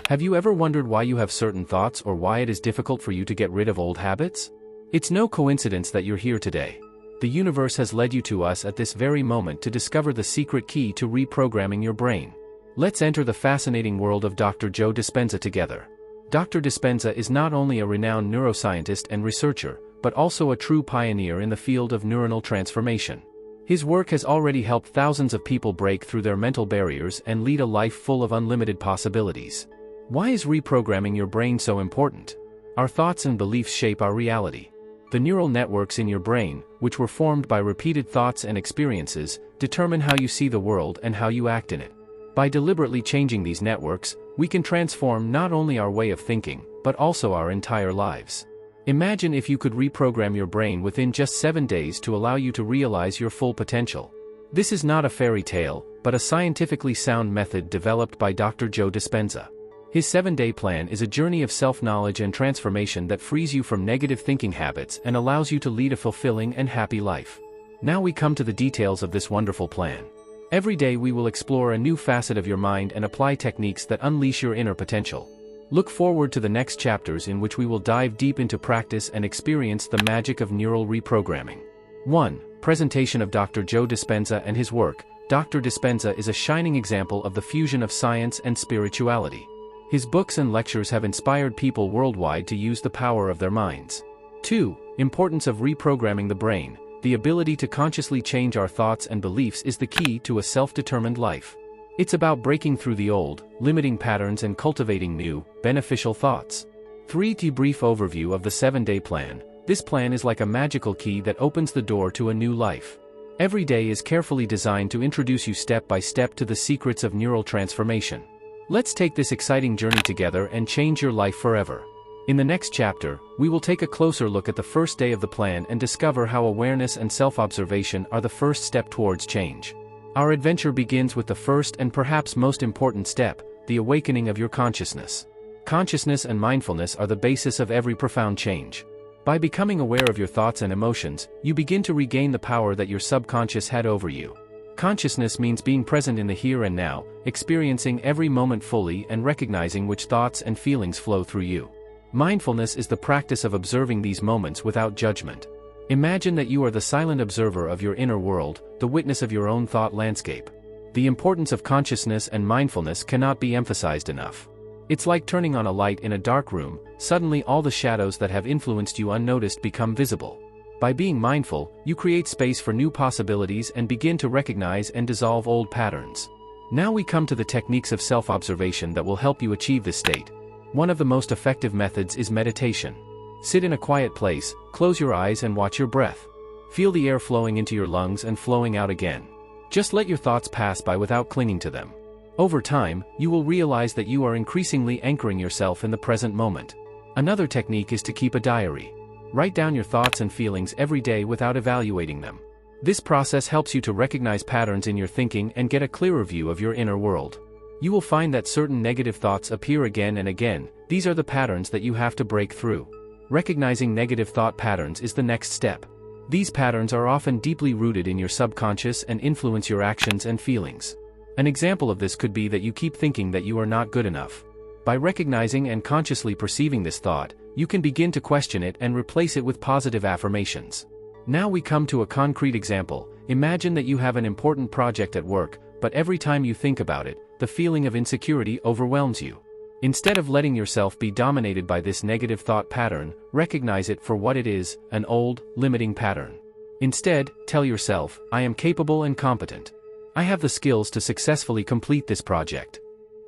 Have you ever wondered why you have certain thoughts or why it is difficult for you to get rid of old habits? It's no coincidence that you're here today. The universe has led you to us at this very moment to discover the secret key to reprogramming your brain. Let's enter the fascinating world of Dr. Joe Dispenza together. Dr. Dispenza is not only a renowned neuroscientist and researcher, but also a true pioneer in the field of neuronal transformation. His work has already helped thousands of people break through their mental barriers and lead a life full of unlimited possibilities. Why is reprogramming your brain so important? Our thoughts and beliefs shape our reality. The neural networks in your brain, which were formed by repeated thoughts and experiences, determine how you see the world and how you act in it. By deliberately changing these networks, we can transform not only our way of thinking, but also our entire lives. Imagine if you could reprogram your brain within just 7 days to allow you to realize your full potential. This is not a fairy tale, but a scientifically sound method developed by Dr. Joe Dispenza. His 7-day plan is a journey of self-knowledge and transformation that frees you from negative thinking habits and allows you to lead a fulfilling and happy life. Now we come to the details of this wonderful plan. Every day we will explore a new facet of your mind and apply techniques that unleash your inner potential. Look forward to the next chapters in which we will dive deep into practice and experience the magic of neural reprogramming. 1. Presentation of Dr. Joe Dispenza and his work. Dr. Dispenza is a shining example of the fusion of science and spirituality. His books and lectures have inspired people worldwide to use the power of their minds. 2. Importance of reprogramming the brain. The ability to consciously change our thoughts and beliefs is the key to a self-determined life. It's about breaking through the old, limiting patterns and cultivating new, beneficial thoughts. 3. Brief overview of the 7-day plan. This plan is like a magical key that opens the door to a new life. Every day is carefully designed to introduce you step by step to the secrets of neural transformation. Let's take this exciting journey together and change your life forever. In the next chapter, we will take a closer look at the first day of the plan and discover how awareness and self-observation are the first step towards change. Our adventure begins with the first and perhaps most important step, the awakening of your consciousness. Consciousness and mindfulness are the basis of every profound change. By becoming aware of your thoughts and emotions, you begin to regain the power that your subconscious had over you. Consciousness means being present in the here and now, experiencing every moment fully and recognizing which thoughts and feelings flow through you. Mindfulness is the practice of observing these moments without judgment. Imagine that you are the silent observer of your inner world, the witness of your own thought landscape. The importance of consciousness and mindfulness cannot be emphasized enough. It's like turning on a light in a dark room. Suddenly all the shadows that have influenced you unnoticed become visible. By being mindful, you create space for new possibilities and begin to recognize and dissolve old patterns. Now we come to the techniques of self-observation that will help you achieve this state. One of the most effective methods is meditation. Sit in a quiet place, close your eyes and watch your breath. Feel the air flowing into your lungs and flowing out again. Just let your thoughts pass by without clinging to them. Over time, you will realize that you are increasingly anchoring yourself in the present moment. Another technique is to keep a diary. Write down your thoughts and feelings every day without evaluating them. This process helps you to recognize patterns in your thinking and get a clearer view of your inner world. You will find that certain negative thoughts appear again and again. These are the patterns that you have to break through. Recognizing negative thought patterns is the next step. These patterns are often deeply rooted in your subconscious and influence your actions and feelings. An example of this could be that you keep thinking that you are not good enough. By recognizing and consciously perceiving this thought, you can begin to question it and replace it with positive affirmations. Now we come to a concrete example. Imagine that you have an important project at work, but every time you think about it, the feeling of insecurity overwhelms you. Instead of letting yourself be dominated by this negative thought pattern, recognize it for what it is, an old, limiting pattern. Instead, tell yourself, I am capable and competent. I have the skills to successfully complete this project.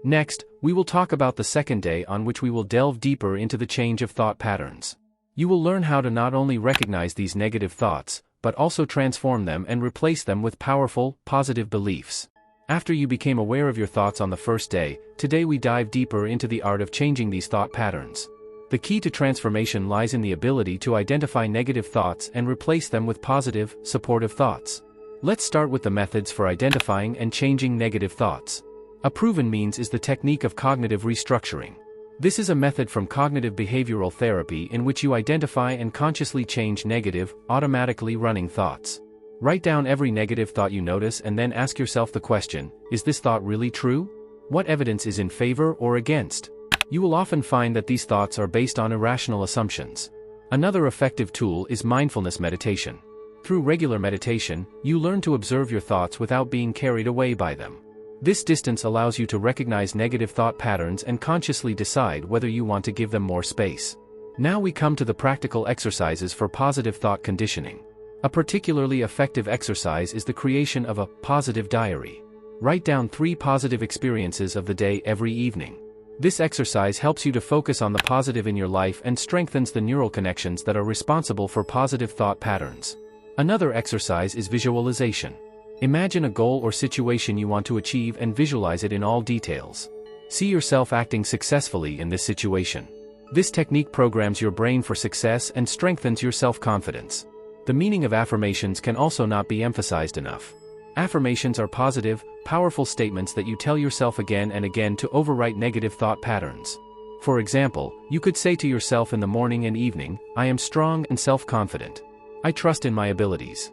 Next, we will talk about the second day on which we will delve deeper into the change of thought patterns. You will learn how to not only recognize these negative thoughts, but also transform them and replace them with powerful, positive beliefs. After you became aware of your thoughts on the first day, today we dive deeper into the art of changing these thought patterns. The key to transformation lies in the ability to identify negative thoughts and replace them with positive, supportive thoughts. Let's start with the methods for identifying and changing negative thoughts. A proven means is the technique of cognitive restructuring. This is a method from cognitive behavioral therapy in which you identify and consciously change negative, automatically running thoughts. Write down every negative thought you notice and then ask yourself the question, is this thought really true? What evidence is in favor or against? You will often find that these thoughts are based on irrational assumptions. Another effective tool is mindfulness meditation. Through regular meditation, you learn to observe your thoughts without being carried away by them. This distance allows you to recognize negative thought patterns and consciously decide whether you want to give them more space. Now we come to the practical exercises for positive thought conditioning. A particularly effective exercise is the creation of a positive diary. Write down 3 positive experiences of the day every evening. This exercise helps you to focus on the positive in your life and strengthens the neural connections that are responsible for positive thought patterns. Another exercise is visualization. Imagine a goal or situation you want to achieve and visualize it in all details. See yourself acting successfully in this situation. This technique programs your brain for success and strengthens your self-confidence. The meaning of affirmations can also not be emphasized enough. Affirmations are positive, powerful statements that you tell yourself again and again to overwrite negative thought patterns. For example, you could say to yourself in the morning and evening, "I am strong and self-confident. I trust in my abilities."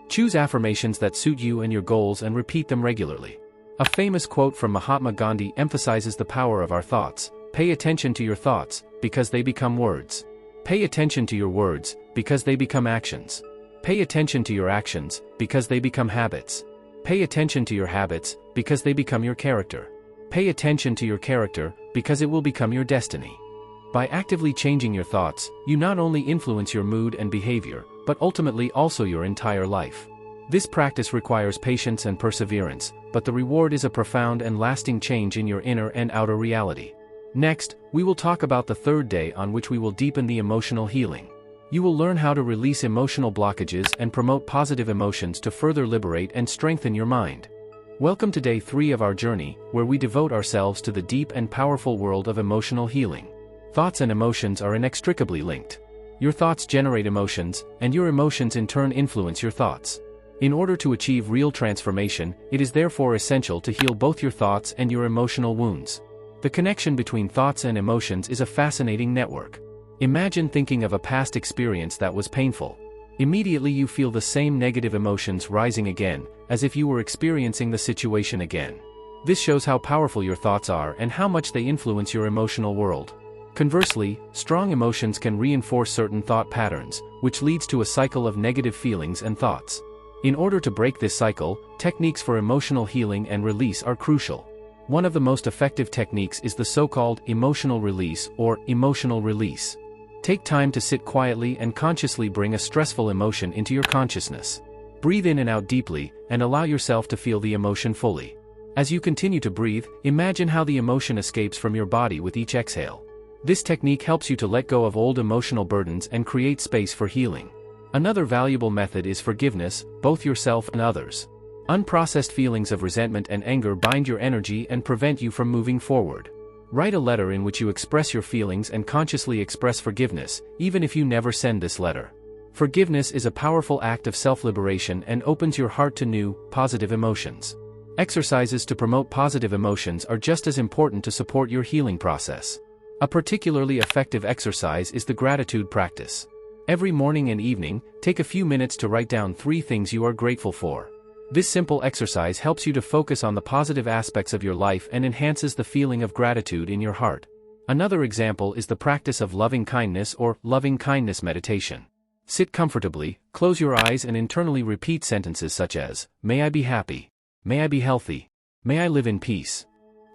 Choose affirmations that suit you and your goals and repeat them regularly. A famous quote from Mahatma Gandhi emphasizes the power of our thoughts. Pay attention to your thoughts, because they become words. Pay attention to your words, because they become actions. Pay attention to your actions, because they become habits. Pay attention to your habits, because they become your character. Pay attention to your character, because it will become your destiny. By actively changing your thoughts, you not only influence your mood and behavior, but ultimately also your entire life. This practice requires patience and perseverance, but the reward is a profound and lasting change in your inner and outer reality. Next, we will talk about the 3rd day on which we will deepen the emotional healing. You will learn how to release emotional blockages and promote positive emotions to further liberate and strengthen your mind. Welcome to day 3 of our journey, where we devote ourselves to the deep and powerful world of emotional healing. Thoughts and emotions are inextricably linked. Your thoughts generate emotions, and your emotions in turn influence your thoughts. In order to achieve real transformation, it is therefore essential to heal both your thoughts and your emotional wounds. The connection between thoughts and emotions is a fascinating network. Imagine thinking of a past experience that was painful. Immediately you feel the same negative emotions rising again, as if you were experiencing the situation again. This shows how powerful your thoughts are and how much they influence your emotional world. Conversely, strong emotions can reinforce certain thought patterns, which leads to a cycle of negative feelings and thoughts. In order to break this cycle, techniques for emotional healing and release are crucial. One of the most effective techniques is the so-called emotional release or emotional release. Take time to sit quietly and consciously bring a stressful emotion into your consciousness. Breathe in and out deeply, and allow yourself to feel the emotion fully. As you continue to breathe, imagine how the emotion escapes from your body with each exhale. This technique helps you to let go of old emotional burdens and create space for healing. Another valuable method is forgiveness, both yourself and others. Unprocessed feelings of resentment and anger bind your energy and prevent you from moving forward. Write a letter in which you express your feelings and consciously express forgiveness, even if you never send this letter. Forgiveness is a powerful act of self-liberation and opens your heart to new, positive emotions. Exercises to promote positive emotions are just as important to support your healing process. A particularly effective exercise is the gratitude practice. Every morning and evening, take a few minutes to write down 3 things you are grateful for. This simple exercise helps you to focus on the positive aspects of your life and enhances the feeling of gratitude in your heart. Another example is the practice of loving kindness or loving kindness meditation. Sit comfortably, close your eyes and internally repeat sentences such as, "May I be happy. May I be healthy. May I live in peace."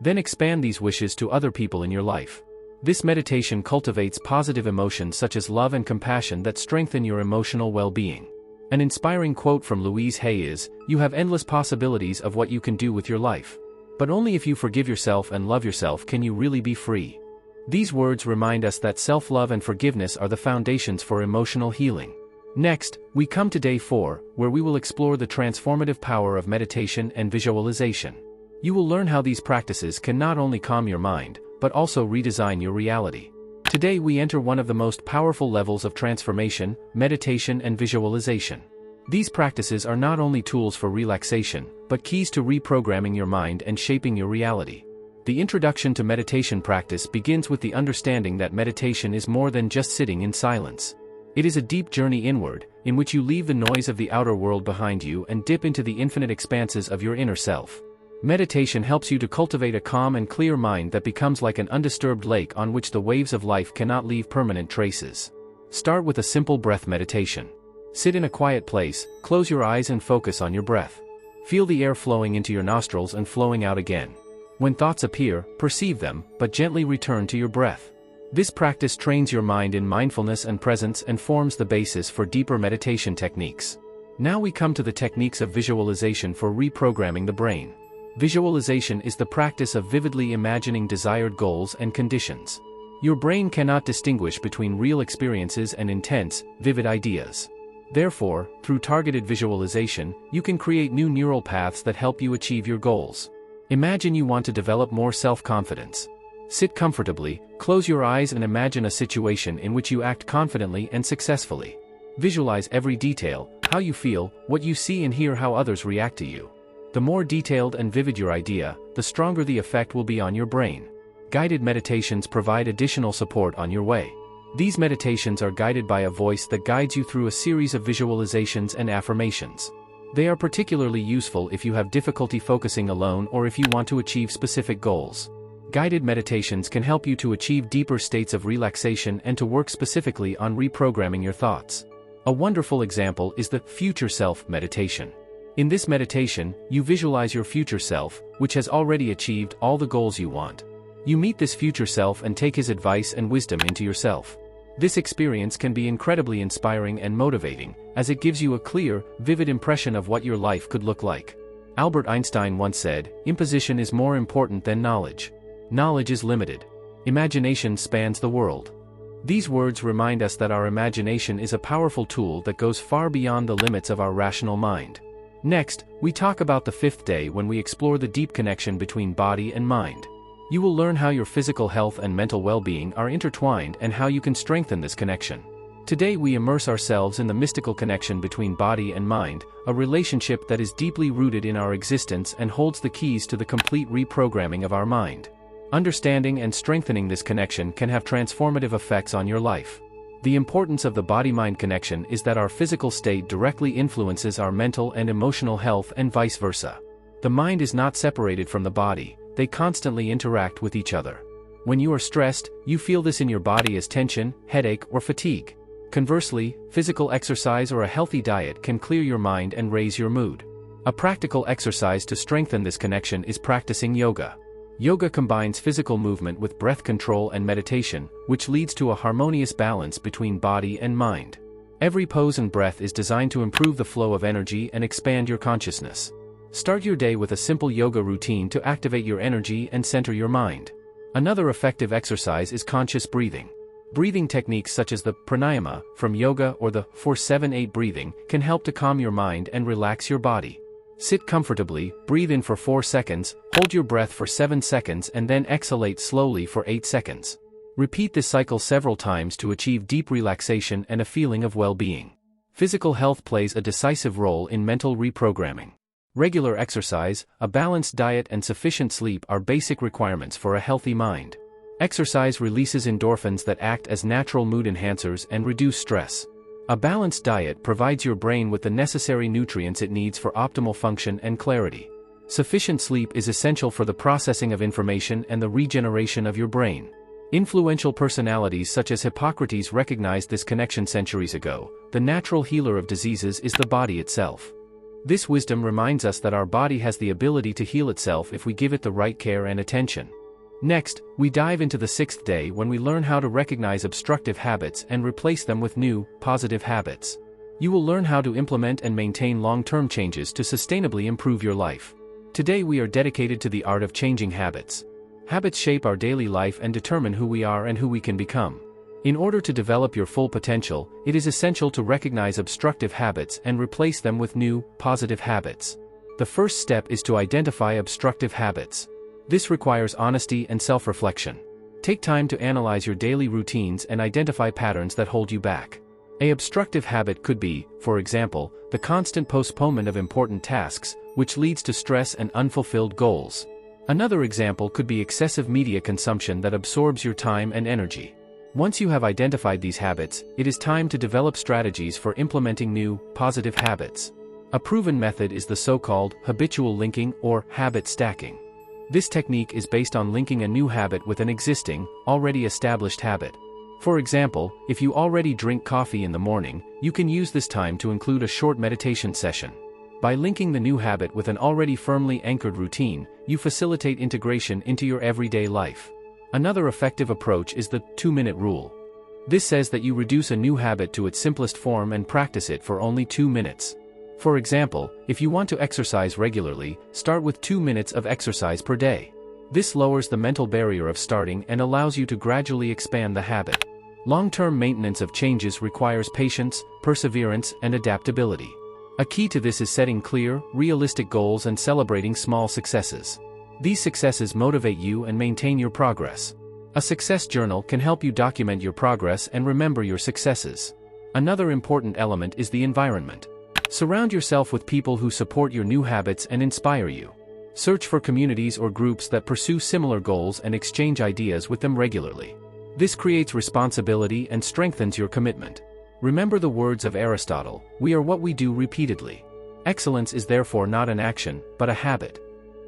Then expand these wishes to other people in your life. This meditation cultivates positive emotions such as love and compassion that strengthen your emotional well-being. An inspiring quote from Louise Hay is, "You have endless possibilities of what you can do with your life. But only if you forgive yourself and love yourself can you really be free." These words remind us that self-love and forgiveness are the foundations for emotional healing. Next, we come to day 4, where we will explore the transformative power of meditation and visualization. You will learn how these practices can not only calm your mind, but also redesign your reality. Today we enter one of the most powerful levels of transformation, meditation and visualization. These practices are not only tools for relaxation, but keys to reprogramming your mind and shaping your reality. The introduction to meditation practice begins with the understanding that meditation is more than just sitting in silence. It is a deep journey inward, in which you leave the noise of the outer world behind you and dip into the infinite expanses of your inner self. Meditation helps you to cultivate a calm and clear mind that becomes like an undisturbed lake on which the waves of life cannot leave permanent traces. Start with a simple breath meditation. Sit in a quiet place, close your eyes and focus on your breath. Feel the air flowing into your nostrils and flowing out again. When thoughts appear, perceive them, but gently return to your breath. This practice trains your mind in mindfulness and presence and forms the basis for deeper meditation techniques. Now we come to the techniques of visualization for reprogramming the brain. Visualization is the practice of vividly imagining desired goals and conditions. Your brain cannot distinguish between real experiences and intense, vivid ideas. Therefore, through targeted visualization, you can create new neural paths that help you achieve your goals. Imagine you want to develop more self-confidence. Sit comfortably, close your eyes and imagine a situation in which you act confidently and successfully. Visualize every detail, how you feel, what you see and hear, how others react to you. The more detailed and vivid your idea, the stronger the effect will be on your brain. Guided meditations provide additional support on your way. These meditations are guided by a voice that guides you through a series of visualizations and affirmations. They are particularly useful if you have difficulty focusing alone or if you want to achieve specific goals. Guided meditations can help you to achieve deeper states of relaxation and to work specifically on reprogramming your thoughts. A wonderful example is the Future Self meditation. In this meditation, you visualize your future self, which has already achieved all the goals you want. You meet this future self and take his advice and wisdom into yourself. This experience can be incredibly inspiring and motivating, as it gives you a clear, vivid impression of what your life could look like. Albert Einstein once said, "Imposition is more important than knowledge. Knowledge is limited. Imagination spans the world." These words remind us that our imagination is a powerful tool that goes far beyond the limits of our rational mind. Next, we talk about the fifth day when we explore the deep connection between body and mind. You will learn how your physical health and mental well-being are intertwined and how you can strengthen this connection. Today we immerse ourselves in the mystical connection between body and mind, a relationship that is deeply rooted in our existence and holds the keys to the complete reprogramming of our mind. Understanding and strengthening this connection can have transformative effects on your life. The importance of the body-mind connection is that our physical state directly influences our mental and emotional health and vice versa. The mind is not separated from the body, they constantly interact with each other. When you are stressed, you feel this in your body as tension, headache, or fatigue. Conversely, physical exercise or a healthy diet can clear your mind and raise your mood. A practical exercise to strengthen this connection is practicing yoga. Yoga combines physical movement with breath control and meditation, which leads to a harmonious balance between body and mind. Every pose and breath is designed to improve the flow of energy and expand your consciousness. Start your day with a simple yoga routine to activate your energy and center your mind. Another effective exercise is conscious breathing. Breathing techniques such as the pranayama from yoga or the 4-7-8 breathing can help to calm your mind and relax your body. Sit comfortably, breathe in for 4 seconds, hold your breath for 7 seconds and then exhalate slowly for 8 seconds. Repeat this cycle several times to achieve deep relaxation and a feeling of well-being. Physical health plays a decisive role in mental reprogramming. Regular exercise, a balanced diet and sufficient sleep are basic requirements for a healthy mind. Exercise releases endorphins that act as natural mood enhancers and reduce stress. A balanced diet provides your brain with the necessary nutrients it needs for optimal function and clarity. Sufficient sleep is essential for the processing of information and the regeneration of your brain. Influential personalities such as Hippocrates recognized this connection centuries ago. The natural healer of diseases is the body itself. This wisdom reminds us that our body has the ability to heal itself if we give it the right care and attention. Next, we dive into the sixth day when we learn how to recognize obstructive habits and replace them with new, positive habits. You will learn how to implement and maintain long-term changes to sustainably improve your life. Today we are dedicated to the art of changing habits. Habits shape our daily life and determine who we are and who we can become. In order to develop your full potential, it is essential to recognize obstructive habits and replace them with new, positive habits. The first step is to identify obstructive habits. This requires honesty and self-reflection. Take time to analyze your daily routines and identify patterns that hold you back. An obstructive habit could be, for example, the constant postponement of important tasks, which leads to stress and unfulfilled goals. Another example could be excessive media consumption that absorbs your time and energy. Once you have identified these habits, it is time to develop strategies for implementing new, positive habits. A proven method is the so-called habitual linking or habit stacking. This technique is based on linking a new habit with an existing, already established habit. For example, if you already drink coffee in the morning, you can use this time to include a short meditation session. By linking the new habit with an already firmly anchored routine, you facilitate integration into your everyday life. Another effective approach is the 2-minute rule. This says that you reduce a new habit to its simplest form and practice it for only 2 minutes. For example, if you want to exercise regularly, start with 2 minutes of exercise per day. This lowers the mental barrier of starting and allows you to gradually expand the habit. Long-term maintenance of changes requires patience, perseverance, and adaptability. A key to this is setting clear, realistic goals and celebrating small successes. These successes motivate you and maintain your progress. A success journal can help you document your progress and remember your successes. Another important element is the environment. Surround yourself with people who support your new habits and inspire you. Search for communities or groups that pursue similar goals and exchange ideas with them regularly. This creates responsibility and strengthens your commitment. Remember the words of Aristotle, "We are what we do repeatedly." Excellence is therefore not an action, but a habit.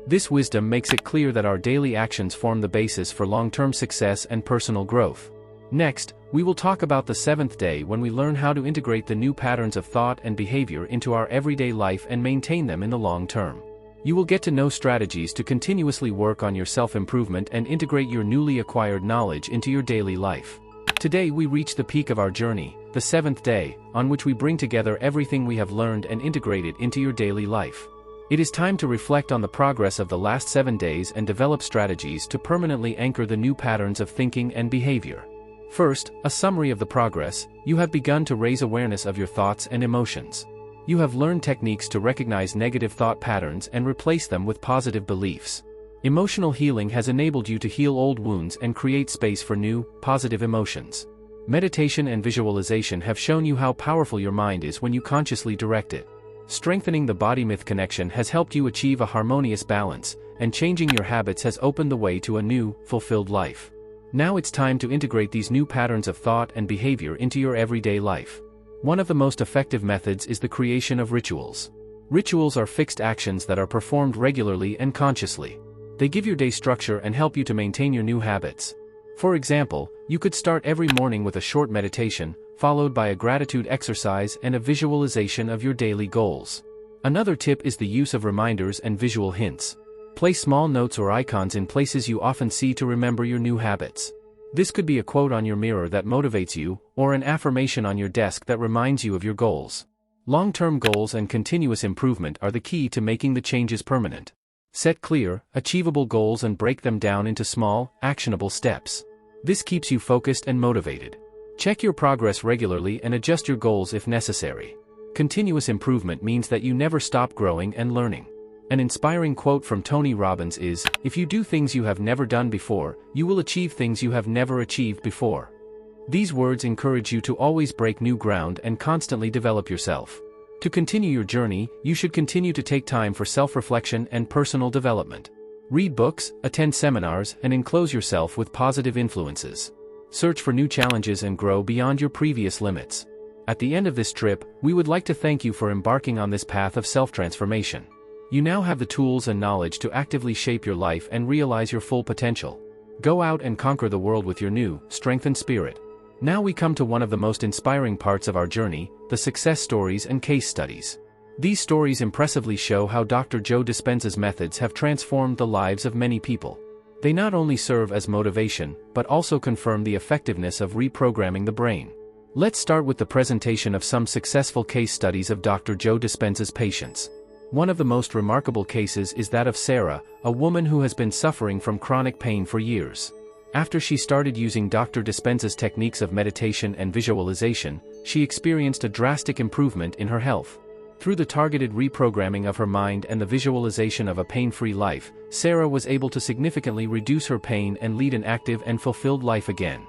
This wisdom makes it clear that our daily actions form the basis for long-term success and personal growth. Next, we will talk about the 7th day when we learn how to integrate the new patterns of thought and behavior into our everyday life and maintain them in the long term. You will get to know strategies to continuously work on your self-improvement and integrate your newly acquired knowledge into your daily life. Today we reach the peak of our journey, the 7th day, on which we bring together everything we have learned and integrate it into your daily life. It is time to reflect on the progress of the last 7 days and develop strategies to permanently anchor the new patterns of thinking and behavior. First, a summary of the progress. You have begun to raise awareness of your thoughts and emotions. You have learned techniques to recognize negative thought patterns and replace them with positive beliefs. Emotional healing has enabled you to heal old wounds and create space for new, positive emotions. Meditation and visualization have shown you how powerful your mind is when you consciously direct it. Strengthening the body-myth connection has helped you achieve a harmonious balance, and changing your habits has opened the way to a new, fulfilled life. Now it's time to integrate these new patterns of thought and behavior into your everyday life. One of the most effective methods is the creation of rituals. Rituals are fixed actions that are performed regularly and consciously. They give your day structure and help you to maintain your new habits. For example, you could start every morning with a short meditation, followed by a gratitude exercise and a visualization of your daily goals. Another tip is the use of reminders and visual hints. Place small notes or icons in places you often see to remember your new habits. This could be a quote on your mirror that motivates you, or an affirmation on your desk that reminds you of your goals. Long-term goals and continuous improvement are the key to making the changes permanent. Set clear, achievable goals and break them down into small, actionable steps. This keeps you focused and motivated. Check your progress regularly and adjust your goals if necessary. Continuous improvement means that you never stop growing and learning. An inspiring quote from Tony Robbins is, "If you do things you have never done before, you will achieve things you have never achieved before." These words encourage you to always break new ground and constantly develop yourself. To continue your journey, you should continue to take time for self-reflection and personal development. Read books, attend seminars, and enclose yourself with positive influences. Search for new challenges and grow beyond your previous limits. At the end of this trip, we would like to thank you for embarking on this path of self-transformation. You now have the tools and knowledge to actively shape your life and realize your full potential. Go out and conquer the world with your new, strengthened spirit. Now we come to one of the most inspiring parts of our journey, the success stories and case studies. These stories impressively show how Dr. Joe Dispenza's methods have transformed the lives of many people. They not only serve as motivation, but also confirm the effectiveness of reprogramming the brain. Let's start with the presentation of some successful case studies of Dr. Joe Dispenza's patients. One of the most remarkable cases is that of Sarah, a woman who has been suffering from chronic pain for years. After she started using Dr. Dispenza's techniques of meditation and visualization, she experienced a drastic improvement in her health. Through the targeted reprogramming of her mind and the visualization of a pain-free life, Sarah was able to significantly reduce her pain and lead an active and fulfilled life again.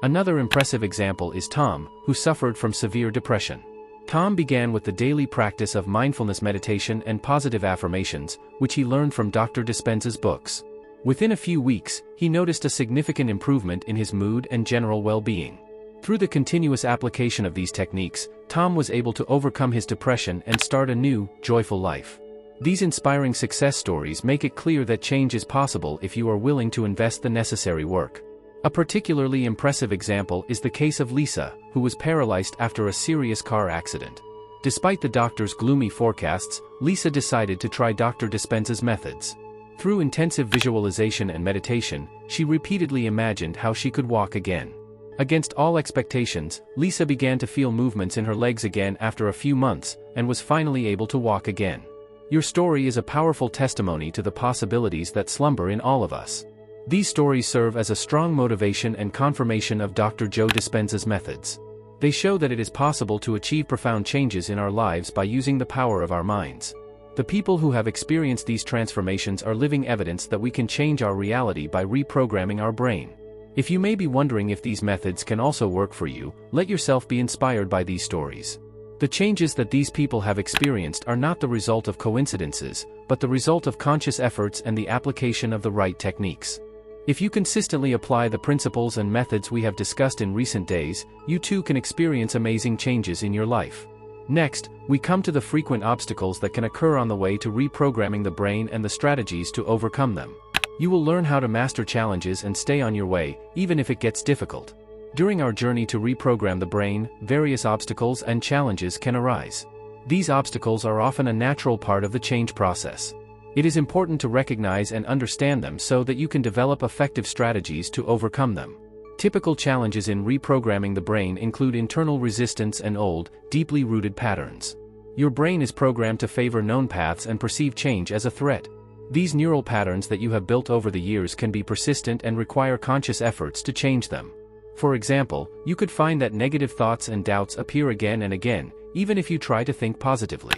Another impressive example is Tom, who suffered from severe depression. Tom began with the daily practice of mindfulness meditation and positive affirmations, which he learned from Dr. Dispenza's books. Within a few weeks, he noticed a significant improvement in his mood and general well-being. Through the continuous application of these techniques, Tom was able to overcome his depression and start a new, joyful life. These inspiring success stories make it clear that change is possible if you are willing to invest the necessary work. A particularly impressive example is the case of Lisa, who was paralyzed after a serious car accident. Despite the doctor's gloomy forecasts, Lisa decided to try Dr. Dispenza's methods. Through intensive visualization and meditation, she repeatedly imagined how she could walk again. Against all expectations, Lisa began to feel movements in her legs again after a few months, and was finally able to walk again. Your story is a powerful testimony to the possibilities that slumber in all of us. These stories serve as a strong motivation and confirmation of Dr. Joe Dispenza's methods. They show that it is possible to achieve profound changes in our lives by using the power of our minds. The people who have experienced these transformations are living evidence that we can change our reality by reprogramming our brain. If you may be wondering if these methods can also work for you, let yourself be inspired by these stories. The changes that these people have experienced are not the result of coincidences, but the result of conscious efforts and the application of the right techniques. If you consistently apply the principles and methods we have discussed in recent days, you too can experience amazing changes in your life. Next, we come to the frequent obstacles that can occur on the way to reprogramming the brain and the strategies to overcome them. You will learn how to master challenges and stay on your way, even if it gets difficult. During our journey to reprogram the brain, various obstacles and challenges can arise. These obstacles are often a natural part of the change process. It is important to recognize and understand them so that you can develop effective strategies to overcome them. Typical challenges in reprogramming the brain include internal resistance and old, deeply rooted patterns. Your brain is programmed to favor known paths and perceive change as a threat. These neural patterns that you have built over the years can be persistent and require conscious efforts to change them. For example, you could find that negative thoughts and doubts appear again and again, even if you try to think positively.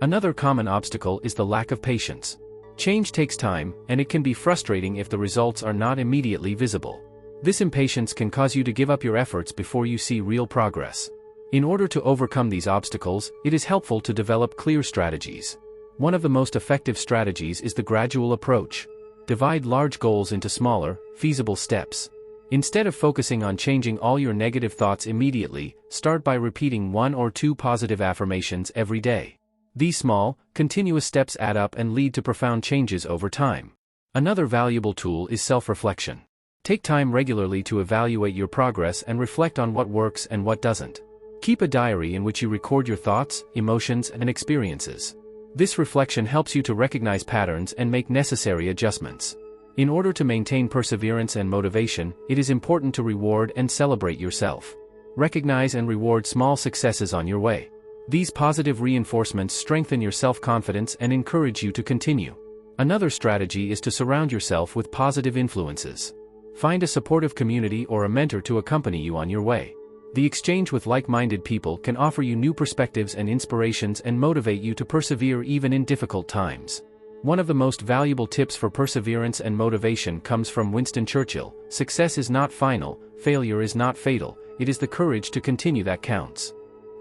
Another common obstacle is the lack of patience. Change takes time, and it can be frustrating if the results are not immediately visible. This impatience can cause you to give up your efforts before you see real progress. In order to overcome these obstacles, it is helpful to develop clear strategies. One of the most effective strategies is the gradual approach. Divide large goals into smaller, feasible steps. Instead of focusing on changing all your negative thoughts immediately, start by repeating 1 or 2 positive affirmations every day. These small, continuous steps add up and lead to profound changes over time. Another valuable tool is self-reflection. Take time regularly to evaluate your progress and reflect on what works and what doesn't. Keep a diary in which you record your thoughts, emotions, and experiences. This reflection helps you to recognize patterns and make necessary adjustments. In order to maintain perseverance and motivation, it is important to reward and celebrate yourself. Recognize and reward small successes on your way. These positive reinforcements strengthen your self-confidence and encourage you to continue. Another strategy is to surround yourself with positive influences. Find a supportive community or a mentor to accompany you on your way. The exchange with like-minded people can offer you new perspectives and inspirations and motivate you to persevere even in difficult times. One of the most valuable tips for perseverance and motivation comes from Winston Churchill: "Success is not final, failure is not fatal, it is the courage to continue that counts."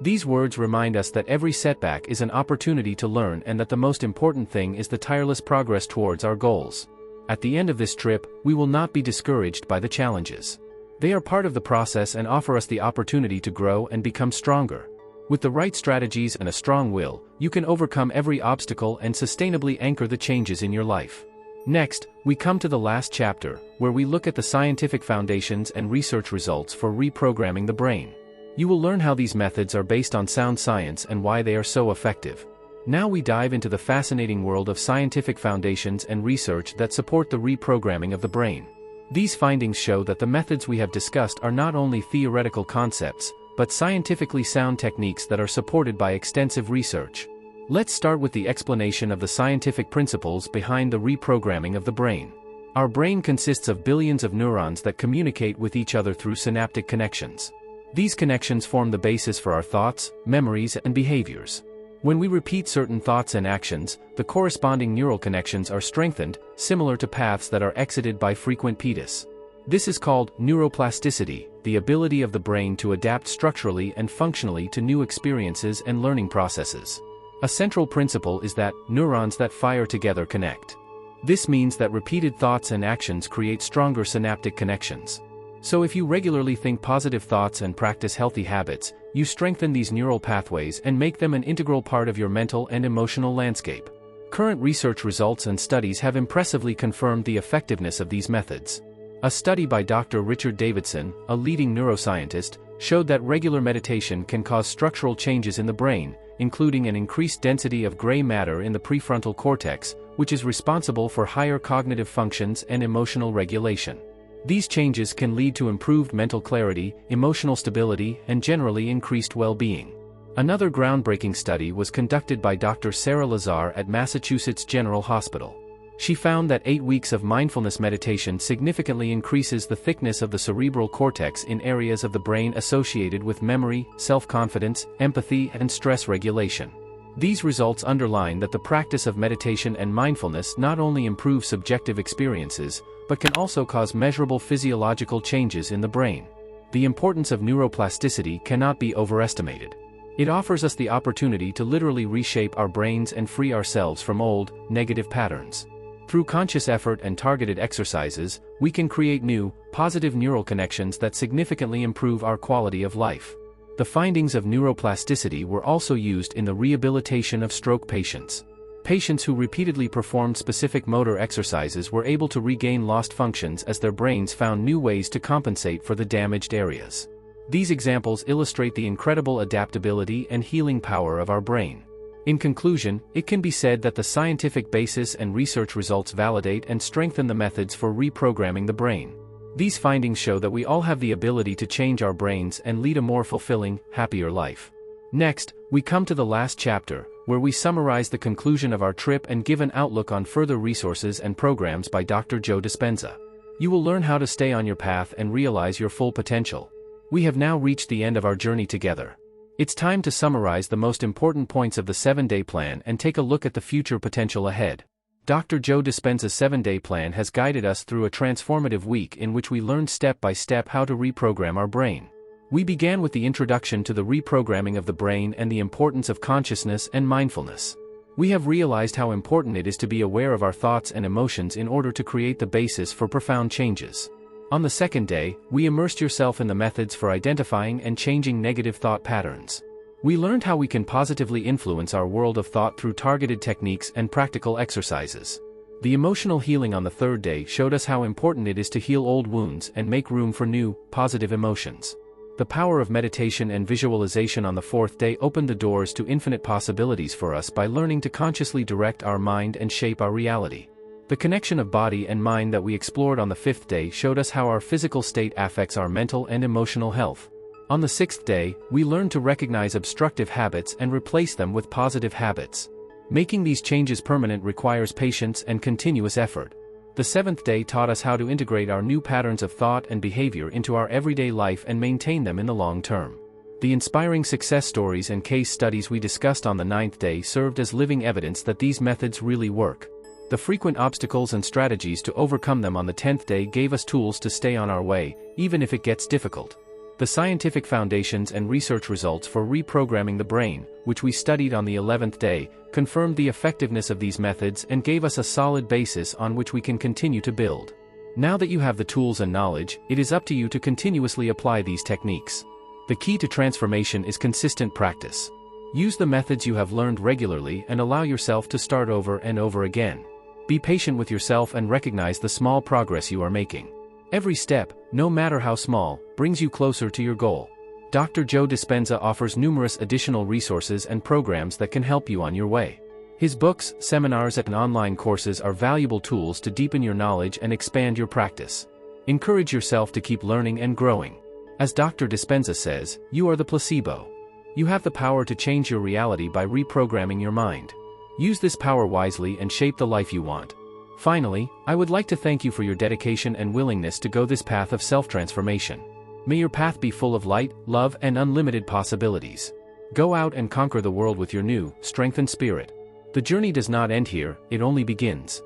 These words remind us that every setback is an opportunity to learn and that the most important thing is the tireless progress towards our goals. At the end of this trip, we will not be discouraged by the challenges. They are part of the process and offer us the opportunity to grow and become stronger. With the right strategies and a strong will, you can overcome every obstacle and sustainably anchor the changes in your life. Next, we come to the last chapter, where we look at the scientific foundations and research results for reprogramming the brain. You will learn how these methods are based on sound science and why they are so effective. Now we dive into the fascinating world of scientific foundations and research that support the reprogramming of the brain. These findings show that the methods we have discussed are not only theoretical concepts, but scientifically sound techniques that are supported by extensive research. Let's start with the explanation of the scientific principles behind the reprogramming of the brain. Our brain consists of billions of neurons that communicate with each other through synaptic connections. These connections form the basis for our thoughts, memories, and behaviors. When we repeat certain thoughts and actions, the corresponding neural connections are strengthened, similar to paths that are exited by frequent PETUS. This is called neuroplasticity, the ability of the brain to adapt structurally and functionally to new experiences and learning processes. A central principle is that neurons that fire together connect. This means that repeated thoughts and actions create stronger synaptic connections. So if you regularly think positive thoughts and practice healthy habits, you strengthen these neural pathways and make them an integral part of your mental and emotional landscape. Current research results and studies have impressively confirmed the effectiveness of these methods. A study by Dr. Richard Davidson, a leading neuroscientist, showed that regular meditation can cause structural changes in the brain, including an increased density of gray matter in the prefrontal cortex, which is responsible for higher cognitive functions and emotional regulation. These changes can lead to improved mental clarity, emotional stability, and generally increased well-being. Another groundbreaking study was conducted by Dr. Sarah Lazar at Massachusetts General Hospital. She found that 8 weeks of mindfulness meditation significantly increases the thickness of the cerebral cortex in areas of the brain associated with memory, self-confidence, empathy, and stress regulation. These results underline that the practice of meditation and mindfulness not only improve subjective experiences, but can also cause measurable physiological changes in the brain. The importance of neuroplasticity cannot be overestimated. It offers us the opportunity to literally reshape our brains and free ourselves from old, negative patterns. Through conscious effort and targeted exercises, we can create new, positive neural connections that significantly improve our quality of life. The findings of neuroplasticity were also used in the rehabilitation of stroke patients. Patients who repeatedly performed specific motor exercises were able to regain lost functions as their brains found new ways to compensate for the damaged areas. These examples illustrate the incredible adaptability and healing power of our brain. In conclusion, it can be said that the scientific basis and research results validate and strengthen the methods for reprogramming the brain. These findings show that we all have the ability to change our brains and lead a more fulfilling, happier life. Next, we come to the last chapter, where we summarize the conclusion of our trip and give an outlook on further resources and programs by Dr. Joe Dispenza. You will learn how to stay on your path and realize your full potential. We have now reached the end of our journey together. It's time to summarize the most important points of the 7-day plan and take a look at the future potential ahead. Dr. Joe Dispenza's 7-day plan has guided us through a transformative week in which we learned step by step how to reprogram our brain. We began with the introduction to the reprogramming of the brain and the importance of consciousness and mindfulness. We have realized how important it is to be aware of our thoughts and emotions in order to create the basis for profound changes. On the 2nd day, we immersed yourself in the methods for identifying and changing negative thought patterns. We learned how we can positively influence our world of thought through targeted techniques and practical exercises. The emotional healing on the 3rd day showed us how important it is to heal old wounds and make room for new, positive emotions. The power of meditation and visualization on the 4th day opened the doors to infinite possibilities for us by learning to consciously direct our mind and shape our reality. The connection of body and mind that we explored on the 5th day showed us how our physical state affects our mental and emotional health. On the 6th day, we learned to recognize obstructive habits and replace them with positive habits. Making these changes permanent requires patience and continuous effort. The 7th day taught us how to integrate our new patterns of thought and behavior into our everyday life and maintain them in the long term. The inspiring success stories and case studies we discussed on the 9th day served as living evidence that these methods really work. The frequent obstacles and strategies to overcome them on the 10th day gave us tools to stay on our way, even if it gets difficult. The scientific foundations and research results for reprogramming the brain, which we studied on the 11th day, confirmed the effectiveness of these methods and gave us a solid basis on which we can continue to build. Now that you have the tools and knowledge, it is up to you to continuously apply these techniques. The key to transformation is consistent practice. Use the methods you have learned regularly and allow yourself to start over and over again. Be patient with yourself and recognize the small progress you are making. Every step, no matter how small, brings you closer to your goal. Dr. Joe Dispenza offers numerous additional resources and programs that can help you on your way. His books, seminars, and online courses are valuable tools to deepen your knowledge and expand your practice. Encourage yourself to keep learning and growing. As Dr. Dispenza says, you are the placebo. You have the power to change your reality by reprogramming your mind. Use this power wisely and shape the life you want. Finally, I would like to thank you for your dedication and willingness to go this path of self-transformation. May your path be full of light, love, and unlimited possibilities. Go out and conquer the world with your new, strengthened spirit. The journey does not end here, it only begins.